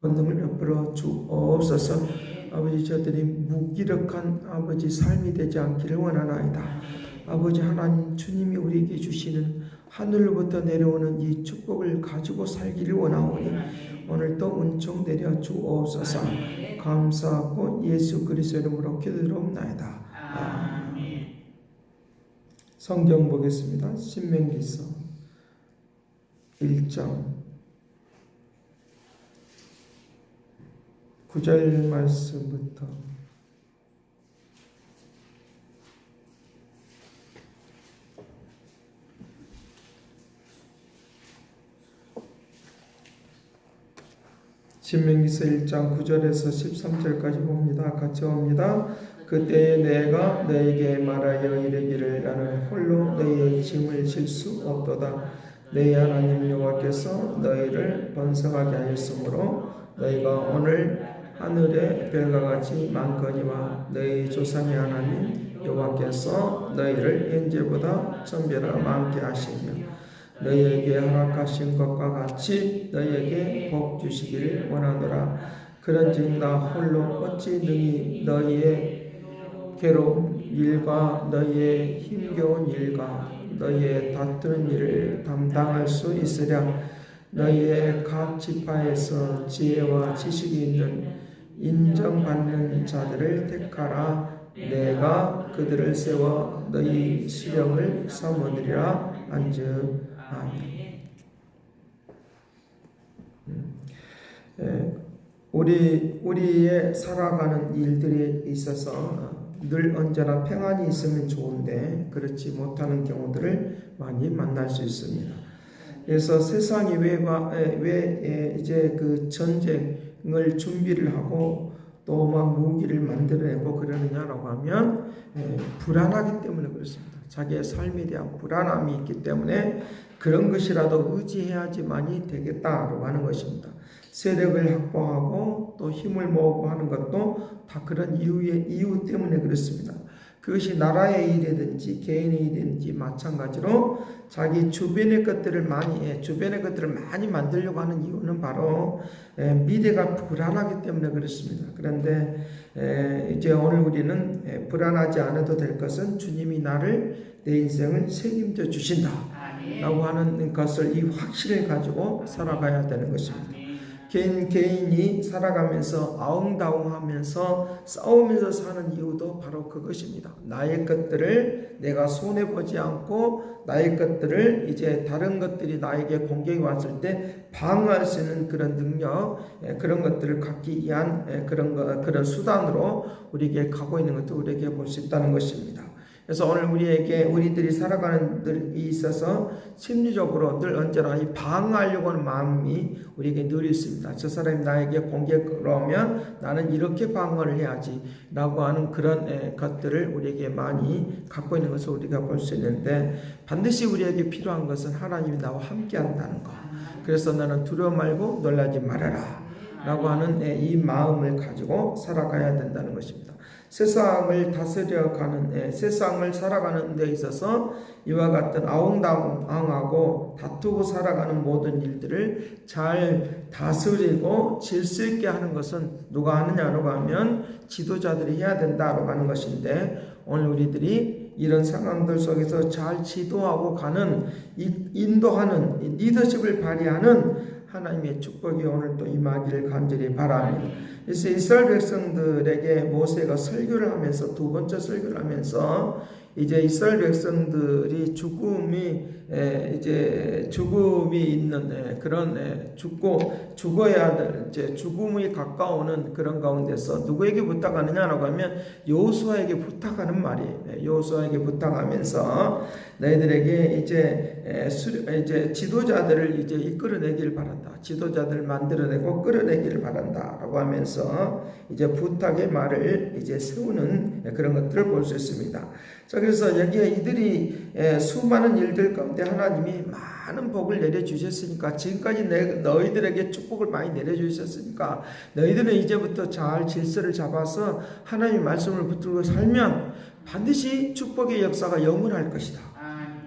권능을 베풀어 주옵소서. 아버지, 저들이 무기력한 아버지 삶이 되지 않기를 원하나이다. 아버지 하나님, 주님이 우리에게 주시는 하늘로부터 내려오는 이 축복을 가지고 살기를 원하오니 오늘도 은총 내려 주옵소서. 감사하고 예수 그리스도의 이름으로 기도드리옵나이다. 아멘. 성경 보겠습니다. 신명기서 1장 9절 말씀부터 신명기서 1장 9절에서 13절까지 봅니다. 같이 봅니다. 그때에 내가 너에게 말하여 이르기를 나는 홀로 너희의 짐을 질 수 없도다. 너희 하나님 여호와께서 너희를 번성하게 하였으므로 너희가 오늘 하늘의 별과 같이 많거니와 너희 조상의 하나님 여호와께서 너희를 현재보다 천배나 많게 하시며 너희에게 허락하신 것과 같이 너희에게 복 주시기를 원하노라. 그런즉 나 홀로 어찌 능히 너희의 괴로운 일과 너희의 힘겨운 일과 너희의 다투는 일을 담당할 수 있으랴. 너희의 각 지파에서 지혜와 지식이 있는 인정받는 자들을 택하라. 내가 그들을 세워 너희 수령을 삼으리라 한즉 아멘. 우리의 살아가는 일들에 있어서 늘 언제나 평안이 있으면 좋은데 그렇지 못하는 경우들을 많이 만날 수 있습니다. 그래서 세상이 왜 이제 그 전쟁을 준비를 하고 또 막 무기를 만들어내고 그러느냐라고 하면 불안하기 때문에 그렇습니다. 자기의 삶에 대한 불안함이 있기 때문에 그런 것이라도 의지해야지만이 되겠다라고 하는 것입니다. 세력을 확보하고 또 힘을 모으고 하는 것도 다 그런 이유 때문에 그렇습니다. 그것이 나라의 일이든지 개인의 일이든지 마찬가지로 자기 주변의 것들을 많이 만들려고 하는 이유는 바로 미래가 불안하기 때문에 그렇습니다. 그런데 이제 오늘 우리는 불안하지 않아도 될 것은 주님이 내 인생을 책임져 주신다 라고 하는 것을 이 확신을 가지고 살아가야 되는 것입니다. 개인이 살아가면서 아웅다웅하면서 싸우면서 사는 이유도 바로 그것입니다. 나의 것들을 내가 손해보지 않고 나의 것들을 이제 다른 것들이 나에게 공격이 왔을 때 방어할 수 있는 그런 능력, 그런 것들을 갖기 위한 그런 수단으로 우리에게 가고 있는 것도 우리에게 볼 수 있다는 것입니다. 그래서 오늘 우리들이 살아가는 데 있어서 심리적으로 늘 언제나 방어하려고 하는 마음이 우리에게 늘 있습니다. 저 사람이 나에게 공격을 하면 나는 이렇게 방어를 해야지 라고 하는 그런 것들을 우리에게 많이 갖고 있는 것을 우리가 볼 수 있는데 반드시 우리에게 필요한 것은 하나님이 나와 함께 한다는 것. 그래서 나는 두려워 말고 놀라지 말아라 라고 하는 이 마음을 가지고 살아가야 된다는 것입니다. 세상을 다스려가는 세상을 살아가는 데 있어서 이와 같은 아웅다웅하고 다투고 살아가는 모든 일들을 잘 다스리고 질서 있게 하는 것은 누가 하느냐라고 하면 지도자들이 해야 된다라고 하는 것인데 오늘 우리들이 이런 상황들 속에서 잘 지도하고 가는 인도하는 리더십을 발휘하는 하나님의 축복이 오늘 또 임하기를 간절히 바랍니다. 그래서 이스라엘 백성들에게 모세가 설교를 하면서 두 번째 설교를 하면서 이제 이스라엘 백성들이 죽음이 있는 그런 죽어야 될 이제 죽음이 가까우는 그런 가운데서 누구에게 부탁하느냐라고 하면 여호수아에게 부탁하는 말이에요. 여호수아에게 부탁하면서 너희들에게 이제 지도자들을 이제 이끌어내기를 바란다. 지도자들을 만들어내고 끌어내기를 바란다라고 하면서 이제 부탁의 말을 이제 세우는 그런 것들을 볼 수 있습니다. 자, 그래서 여기에 이들이 수많은 일들 가운데 하나님이 많은 복을 내려주셨으니까 지금까지 너희들에게 축복을 많이 내려주셨으니까 너희들은 이제부터 잘 질서를 잡아서 하나님의 말씀을 붙들고 살면 반드시 축복의 역사가 영원할 것이다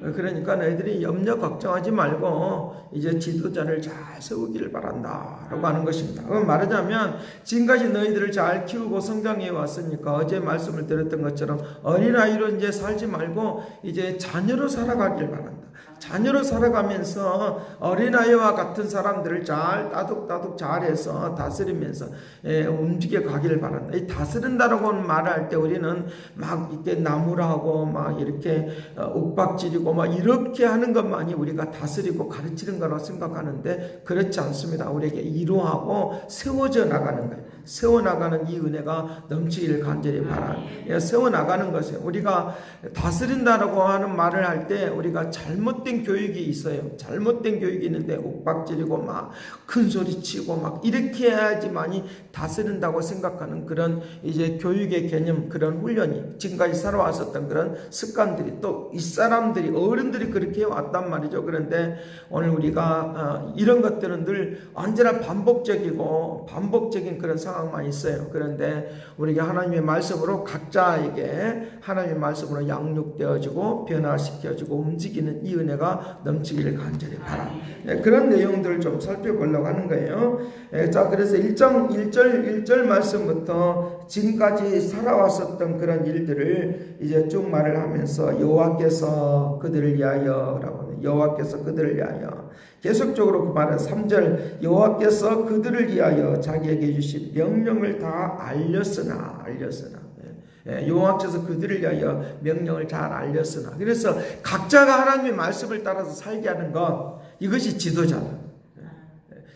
그러니까 너희들이 염려 걱정하지 말고 이제 지도자를 잘 세우기를 바란다 라고 하는 것입니다. 그럼 말하자면 지금까지 너희들을 잘 키우고 성장해 왔으니까 어제 말씀을 드렸던 것처럼 어린아이로 이제 살지 말고 이제 자녀로 살아가길 바란다. 자녀로 살아가면서 어린아이와 같은 사람들을 잘 따둑따둑 잘해서 다스리면서 움직여 가기를 바란다. 이 다스린다라고 말할 때 우리는 막 이렇게 나무라고 막 이렇게 윽박지르고 막 이렇게 하는 것만이 우리가 다스리고 가르치는 거라고 생각하는데 그렇지 않습니다. 우리에게 이루하고 세워져 나가는 거예요. 세워나가는 이 은혜가 넘치기를 간절히 바랍니다. 세워나가는 것이에요. 우리가 다스린다라고 하는 말을 할 때 우리가 잘못된 교육이 있어요. 잘못된 교육이 있는데 옥박지르고 막 큰 소리 치고 막 이렇게 해야지만이 다스린다고 생각하는 그런 이제 교육의 개념, 그런 훈련이 지금까지 살아왔었던 그런 습관들이 또 윗사람들이 어른들이 그렇게 해왔단 말이죠. 그런데 오늘 우리가 이런 것들은 늘 언제나 반복적인 그런 상황만 있어요. 그런데 우리가 하나님의 말씀으로 각자에게 하나님의 말씀으로 양육되어지고 변화시켜지고 움직이는 이 은혜가 넘치기를 간절히 바랍니다. 그런 내용들을 좀 살펴보려고 하는 거예요. 자, 그래서 1절 말씀부터 지금까지 살아왔었던 그런 일들을 이제 쭉 말을 하면서 여호와께서 그들을 위하여라고 하는, 여호와께서 그들을 위하여 계속적으로 그 말은 3절 여호와께서 그들을 위하여 자기에게 주신 명령을 다 알렸으나 여호와께서 그들을 위하여 명령을 잘 알렸으나, 그래서 각자가 하나님의 말씀을 따라서 살게 하는 것, 이것이 지도자다.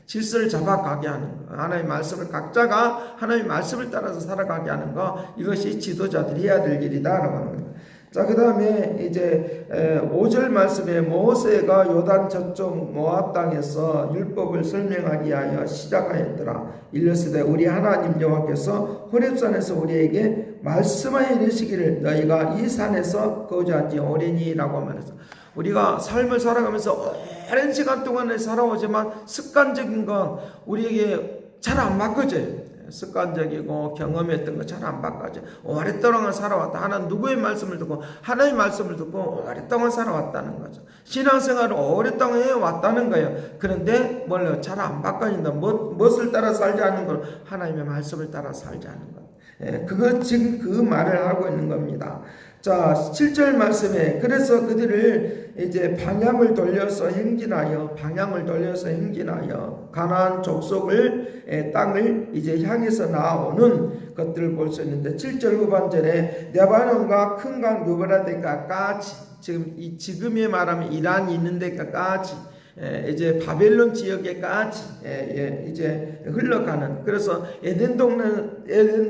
질서를 잡아가게 하는 것, 하나님의 말씀을 각자가 하나님의 말씀을 따라서 살아가게 하는 것, 이것이 지도자들이 해야 될 일이다라고 하는 겁니다. 자, 그 다음에 이제 5절 말씀에 모세가 요단 저쪽 모압 땅에서 율법을 설명하기 위하여 시작하였더라. 일렀으되 우리 하나님 여호와께서 호렙산에서 우리에게 말씀하여 이르시기를 너희가 이 산에서 거주한 지 오래니라고 말해서, 우리가 삶을 살아가면서 오랜 시간 동안에 살아오지만 습관적인 건 우리에게 잘 안 바꿔져요. 습관적이고 경험했던 거 잘 안 바꿔져. 오랫동안 살아왔다. 하나님 누구의 말씀을 듣고 하나님의 말씀을 듣고 오랫동안 살아왔다는 거죠. 신앙생활을 오랫동안 해왔다는 거예요. 그런데 뭘요? 잘 안 바꿔진다. 무엇을 따라 살지 않는 걸? 하나님의 말씀을 따라 살지 않는 것. 그거 지금 그 말을 하고 있는 겁니다. 자, 7절 말씀에 그래서 그들을 이제 방향을 돌려서 행진하여 가나안 족속을 땅을 이제 향해서 나오는 것들을 볼 수 있는데, 7절 후반절에 레바논과 큰 강 유브라데까지, 지금의 말하면 이란이 있는 데까지 이제 바벨론 지역에까지 이제 흘러가는, 그래서 에덴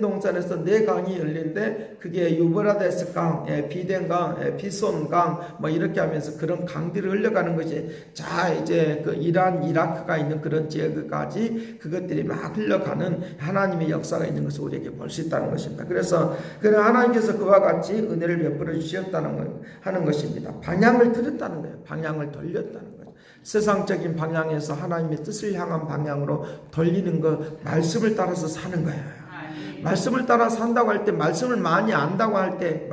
동산에서 네 강이 열린데 그게 유브라데스 강, 비덴 강, 비손 강 뭐 이렇게 하면서 그런 강들이 흘러가는 것이, 자 이제 그 이란 이라크가 있는 그런 지역까지 그것들이 막 흘러가는 하나님의 역사가 있는 것을 우리에게 볼 수 있다는 것입니다. 그래서 하나님께서 그와 같이 은혜를 베풀어 주셨다는 하는 것입니다. 방향을 틀었다는 거예요. 방향을 돌렸다는 거예요. 세상적인 방향에서 하나님의 뜻을 향한 방향으로 돌리는 것, 말씀을 따라서 사는 거예요. 말씀을 따라 산다고 할 때, 말씀을 많이 안다고 할 때,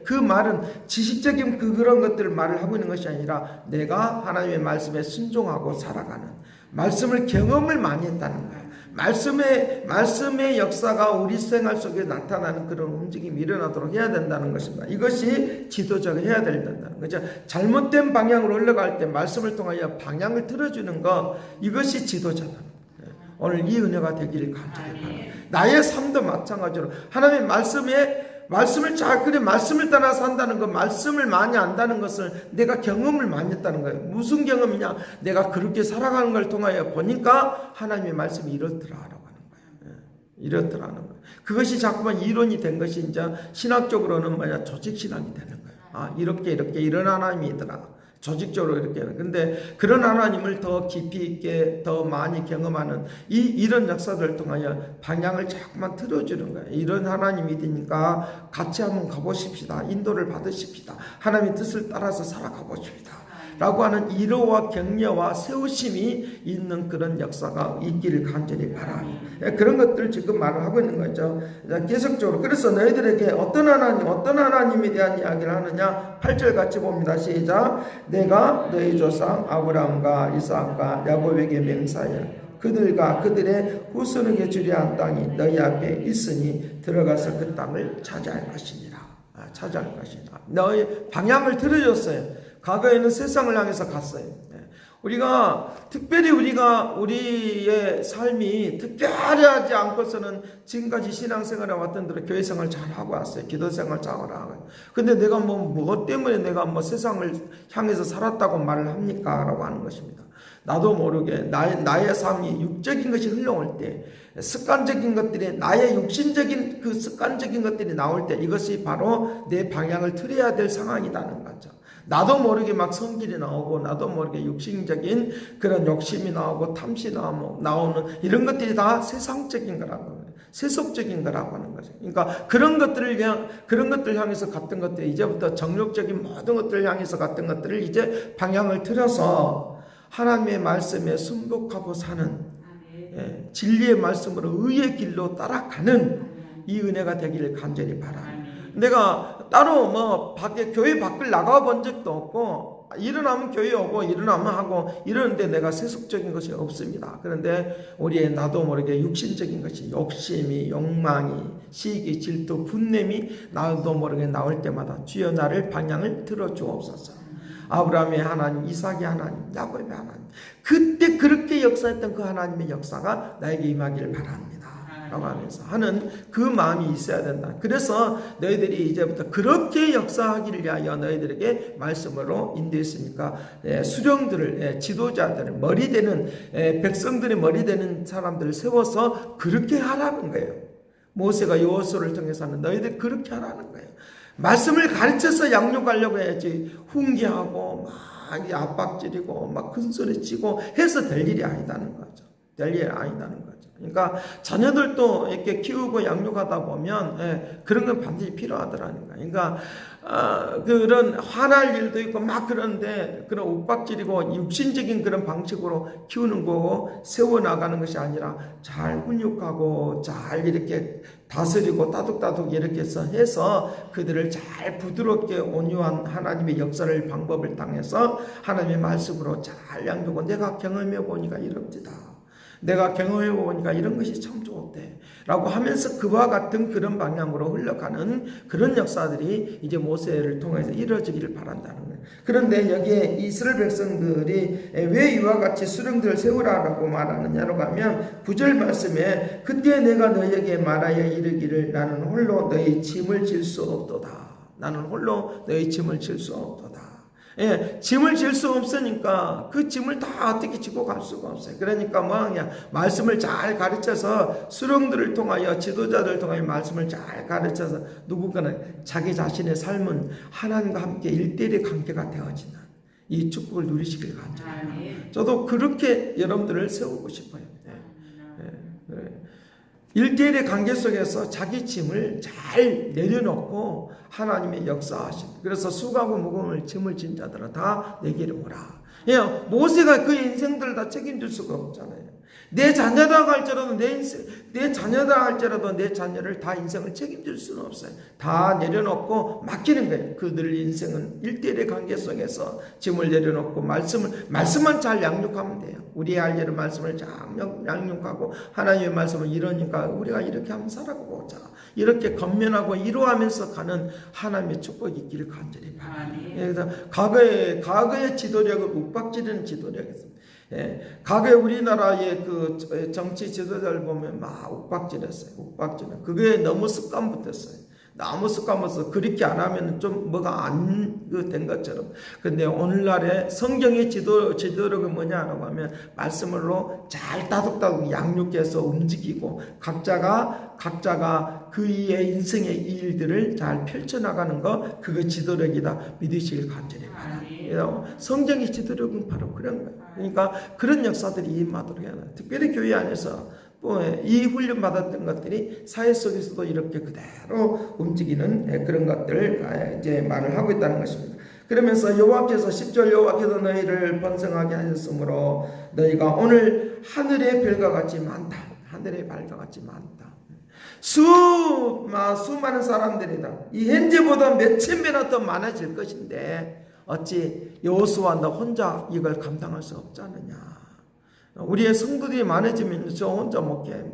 그 말은 지식적인 그런 것들을 말을 하고 있는 것이 아니라 내가 하나님의 말씀에 순종하고 살아가는, 말씀을 경험을 많이 했다는 거예요. 말씀의 역사가 우리 생활 속에 나타나는 그런 움직임이 일어나도록 해야 된다는 것입니다. 이것이 지도자가 해야 된다는 거죠. 잘못된 방향으로 흘러갈 때 말씀을 통하여 방향을 틀어주는 것, 이것이 지도자다. 오늘 이 은혜가 되기를 간절히 바랍니다. 나의 삶도 마찬가지로 하나님의 말씀을 말씀을 따라 산다는 것, 말씀을 많이 안다는 것을 내가 경험을 많이 했다는 거예요. 무슨 경험이냐? 내가 그렇게 살아가는 걸 통하여 보니까 하나님의 말씀이 이렇더라라고 하는 거예요. 이렇더라는 거예요. 그것이 자꾸만 이론이 된 것이 이제 신학적으로는 조직신학이 되는 거예요. 이렇게 이런 하나님이더라. 조직적으로 이렇게 하는. 근데 그런 하나님을 더 깊이 있게 더 많이 경험하는 이런 역사들을 통하여 방향을 자꾸만 틀어주는 거예요. 이런 하나님이 되니까 같이 한번 가보십시다. 인도를 받으십시다. 하나님의 뜻을 따라서 살아가 보십시다. 라고 하는 위로와 격려와 세우심이 있는 그런 역사가 있기를 간절히 바랍니다. 그런 것들 지금 말을 하고 있는 거죠. 계속적으로. 그래서 너희들에게 어떤 하나님에 대한 이야기를 하느냐. 8절 같이 봅니다. 시작. 내가 너희 조상 아브라함과 이삭과 야곱에게 맹세하여 그들과 그들의 후손에게 주려 한 땅이 너희 앞에 있으니 들어가서 그 땅을 차지할 것이니라. 차지할 것이니라. 너희 방향을 들어줬어요. 과거에는 세상을 향해서 갔어요. 우리가 특별히 우리의 삶이 특별하지 않고서는 지금까지 신앙생활을 왔던 대로 교회생활 잘하고 왔어요. 기도생활 잘하고. 근데 내가 뭐 때문에 내가 세상을 향해서 살았다고 말을 합니까? 라고 하는 것입니다. 나도 모르게 나의 삶이 육적인 것이 흘러올 때, 습관적인 것들이, 나의 육신적인 그 습관적인 것들이 나올 때 이것이 바로 내 방향을 틀어야 될 상황이라는 거죠. 나도 모르게 막 성질이 나오고, 나도 모르게 육신적인 그런 욕심이 나오고, 탐심이 나오는 이런 것들이 다 세상적인 거라고, 세속적인 거라고 하는 거죠. 그러니까 그런 것들 향해서 갔던 것들이 이제부터 정욕적인 모든 것들을 향해서 갔던 것들을 이제 방향을 틀어서 하나님의 말씀에 순복하고 사는, 진리의 말씀으로 의의 길로 따라가는 이 은혜가 되기를 간절히 바랍니다. 내가 따로 교회 밖을 나가본 적도 없고, 일어나면 교회 오고 일어나면 하고 이러는데 내가 세속적인 것이 없습니다. 그런데 우리의 나도 모르게 육신적인 것이, 욕심이, 욕망이, 시기, 질투, 분냄이 나도 모르게 나올 때마다 주여 나를 방향을 틀어 주옵소서. 아브라함의 하나님, 이삭의 하나님, 야곱의 하나님, 그때 그렇게 역사했던 그 하나님의 역사가 나에게 임하기를 바랍니다 라고 하면서 하는 그 마음이 있어야 된다. 그래서 너희들이 이제부터 그렇게 역사하기를 위하여 너희들에게 말씀으로 인도했으니까 수령들을, 지도자들을, 머리 되는 백성들의 머리 되는 사람들을 세워서 그렇게 하라는 거예요. 모세가 여호수아를 통해서는 너희들 그렇게 하라는 거예요. 말씀을 가르쳐서 양육하려고 해야지 훈계하고 막 압박질이고 막 큰소리치고 해서 될 일이 아니다는 거죠. 될 일이 아니다는 거죠. 그러니까 자녀들도 이렇게 키우고 양육하다 보면 그런 건 반드시 필요하더라는 거예요. 그러니까 그런 화날 일도 있고 막 그런데 그런 윽박질이고 육신적인 그런 방식으로 키우는 거고 세워나가는 것이 아니라 잘 훈육하고 잘 이렇게 다스리고 따둑따둑 이렇게 해서 그들을 잘 부드럽게 온유한 하나님의 역사를 방법을 당해서 하나님의 말씀으로 잘 양육하고 내가 경험해 보니까 이럽니다. 내가 경험해 보니까 이런 것이 참 좋대 라고 하면서 그와 같은 그런 방향으로 흘러가는 그런 역사들이 이제 모세를 통해서 이루어지기를 바란다는 거예요. 그런데 여기에 이스라엘 백성들이 왜 이와 같이 수령들을 세우라고 말하느냐로 가면 9절 말씀에 그때 내가 너희에게 말하여 이르기를 나는 홀로 너희 짐을 질 수 없도다. 나는 홀로 너희 짐을 질 수 없도다. 짐을 질 수 없으니까 그 짐을 다 어떻게 지고 갈 수가 없어요. 그러니까 뭐냐, 말씀을 잘 가르쳐서 수령들을 통하여 지도자들을 통하여 말씀을 잘 가르쳐서 누군가는 자기 자신의 삶은 하나님과 함께 일대일의 관계가 되어지는 이 축복을 누리시길 간절합니다. 저도 그렇게 여러분들을 세우고 싶어요. 일대일의 관계 속에서 자기 짐을 잘 내려놓고 하나님의 역사하신, 그래서 수고하고 무거운 짐을 진 자들아 다 내게로 오라. 모세가 그 인생들을 다 책임질 수가 없잖아요. 내 자녀다 할지라도 내 자녀다 할지라도 내 자녀를 다 인생을 책임질 수는 없어요. 다 내려놓고 맡기는 거예요. 그들 인생은 일대일의 관계 속에서 짐을 내려놓고 말씀만 잘 양육하면 돼요. 우리의 할 일은 말씀을 잘 양육하고 하나님의 말씀을 이러니까 우리가 이렇게 한번 살아보자. 이렇게 건면하고 이루어하면서 가는 하나님의 축복이 있기를 간절히 바랍니다. 그래서 과거의 지도력을 윽박지르는 지도력이었습니다. 과거에 우리나라의 그 정치 지도자를 보면 막 윽박지렸어요. 윽박지려. 그게 너무 습관 붙었어요. 너무 습관부터 그렇게 안 하면 좀 뭐가 안 된 것처럼. 근데 오늘날의 성경의 지도력은 뭐냐라고 하면 말씀으로 잘 따둑따둑 양육해서 움직이고 각자가 그의 인생의 일들을 잘 펼쳐나가는 거, 그거 지도력이다 믿으시길 간절히 바랍니다. 성경의 지도력은 바로 그런 거예요. 그러니까 그런 역사들이 임하도록 해야 돼요. 특별히 교회 안에서 이 훈련 받았던 것들이 사회 속에서도 이렇게 그대로 움직이는 그런 것들을 이제 말을 하고 있다는 것입니다. 그러면서 여호와께서 10절 여호와께서 너희를 번성하게 하셨으므로 너희가 오늘 하늘의 별과 같이 많다. 하늘의 별과 같이 많다. 수많은 사람들이다. 이 현재보다 몇천 배나 더 많아질 것인데 어찌 여호수아 너 혼자 이걸 감당할 수 없지 않느냐. 우리의 성도들이 많아지면 저 혼자 못해.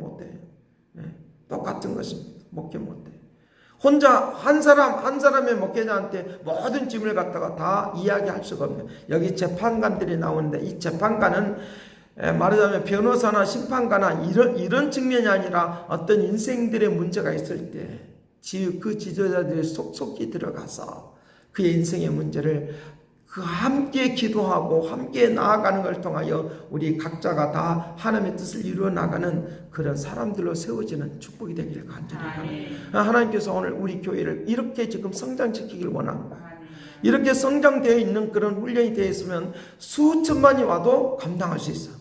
똑같은 것입니다. 못해. 혼자 한 사람의 목회자한테 모든 짐을 갖다가 다 이야기할 수가 없는, 여기 재판관들이 나오는데 이 재판관은 말하자면 변호사나 심판가나 이런 측면이 아니라 어떤 인생들의 문제가 있을 때 그 지도자들이 속속히 들어가서 그의 인생의 문제를 함께 기도하고 함께 나아가는 걸 통하여 우리 각자가 다 하나님의 뜻을 이루어 나가는 그런 사람들로 세워지는 축복이 되기를 간절히 바랍니다. 하나님께서 오늘 우리 교회를 이렇게 지금 성장시키길 원합니다. 이렇게 성장되어 있는 그런 훈련이 되어 있으면 수천만이 와도 감당할 수 있어.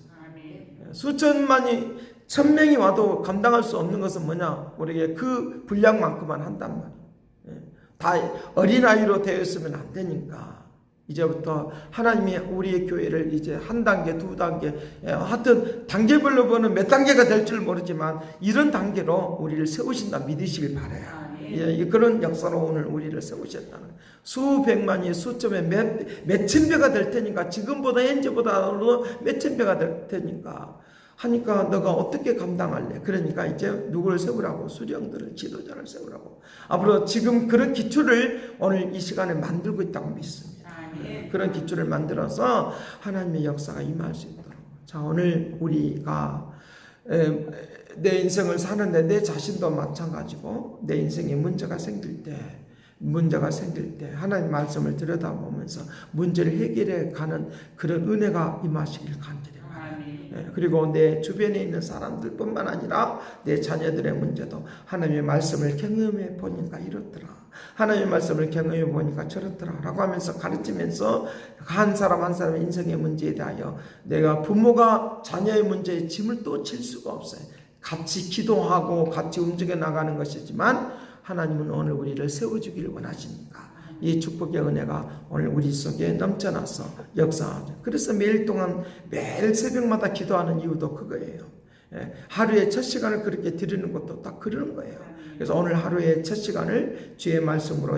수천만이 1000명이 와도 감당할 수 없는 것은 뭐냐? 우리에게 그 분량만큼만 한단 말이에요. 다 어린아이로 되어 있으면 안 되니까 이제부터 하나님이 우리의 교회를 이제 한 단계, 두 단계, 하여튼 단계별로 보는 몇 단계가 될 줄 모르지만 이런 단계로 우리를 세우신다 믿으시길 바라요. 그런 역사로 오늘 우리를 세우셨다는, 수백만이 수점에 몇천 배가 될 테니까, 지금보다 현재보다도 몇천 배가 될 테니까 하니까 너가 어떻게 감당할래? 그러니까 이제 누구를 세우라고? 수령들을, 지도자를 세우라고. 앞으로 지금 그런 기초를 오늘 이 시간에 만들고 있다고 믿습니다. 그런 기초를 만들어서 하나님의 역사가 임할 수 있도록. 자, 오늘 우리가 내 인생을 사는데 내 자신도 마찬가지고 내 인생에 문제가 생길 때 하나님 말씀을 들여다보면서 문제를 해결해 가는 그런 은혜가 임하시길 간절히 바랍니다. 그리고 내 주변에 있는 사람들뿐만 아니라 내 자녀들의 문제도 하나님의 말씀을 경험해 보니까 이렇더라, 하나님의 말씀을 경험해 보니까 저렇더라 라고 하면서 가르치면서 한 사람 한 사람의 인생의 문제에 대하여 내가 부모가 자녀의 문제에 짐을 또 질 수가 없어요. 같이 기도하고 같이 움직여 나가는 것이지만 하나님은 오늘 우리를 세워주기를 원하시니까 이 축복의 은혜가 오늘 우리 속에 넘쳐나서 역사하죠. 그래서 매일 새벽마다 기도하는 이유도 그거예요. 하루의 첫 시간을 그렇게 드리는 것도 딱 그러는 거예요. 그래서 오늘 하루의 첫 시간을 주의 말씀으로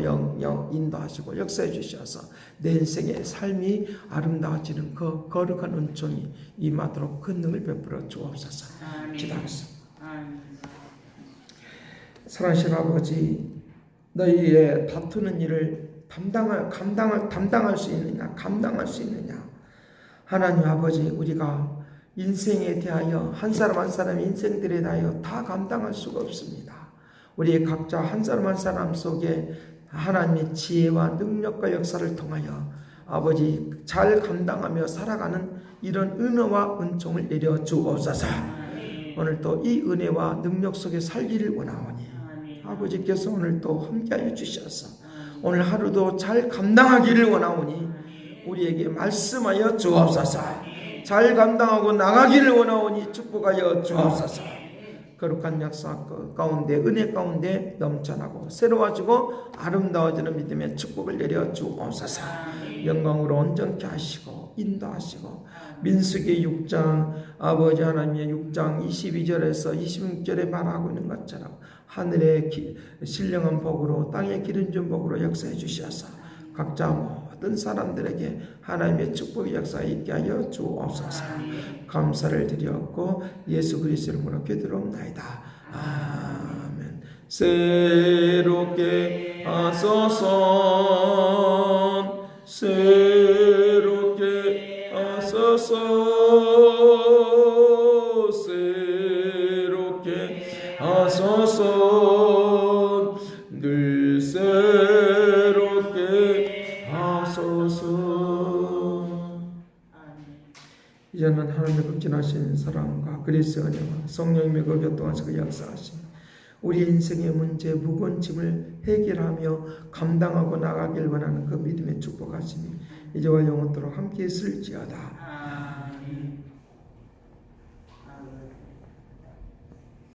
인도하시고 역사해 주셔서 내 인생의 삶이 아름다워지는 그 거룩한 은총이 임하도록 그 능을 베풀어 주옵소서. 기도하겠습니다. 사랑하신 아버지, 너희의 다투는 일을 감당할 수 있느냐? 하나님 아버지, 우리가 인생에 대하여 한 사람 한 사람의 인생들에 대하여 다 감당할 수가 없습니다. 우리 각자 한 사람 한 사람 속에 하나님의 지혜와 능력과 역사를 통하여 아버지 잘 감당하며 살아가는 이런 은혜와 은총을 내려 주옵소서. 오늘 또 이 은혜와 능력 속에 살기를 원하오니 아버지께서 오늘 또 함께하여 주셔서 오늘 하루도 잘 감당하기를 원하오니 우리에게 말씀하여 주옵소서. 잘 감당하고 나가기를 원하오니 축복하여 주옵소서. 거룩한 역사 가운데 은혜 가운데 넘쳐나고 새로워지고 아름다워지는 믿음의 축복을 내려 주옵소서. 영광으로 온전케 하시고 인도하시고 민수기 6장 아버지 하나님의 6장 22절에서 26절에 말하고 있는 것처럼 하늘의 신령한 복으로 땅의 기름진 복으로 역사해 주셔서 각자 모든 사람들에게 하나님의 축복의 역사에 있게 하여 주옵소서. 감사를 드렸고 예수 그리스도의 이름으로 기도합나이다. 아멘. 새롭게 하소서, 새롭게 하소서, 새롭게 하소서, 늘 새롭게 하소서. 이제는 하나님의 극진하신 사랑과 그리스도의 은혜와 성령님의 그 교통하시고 역사하심 우리 인생의 문제 무거운 짐을 해결하며 감당하고 나가길 원하는 그 믿음의 축복하심이 이제와 영원토록 함께 있을지어다.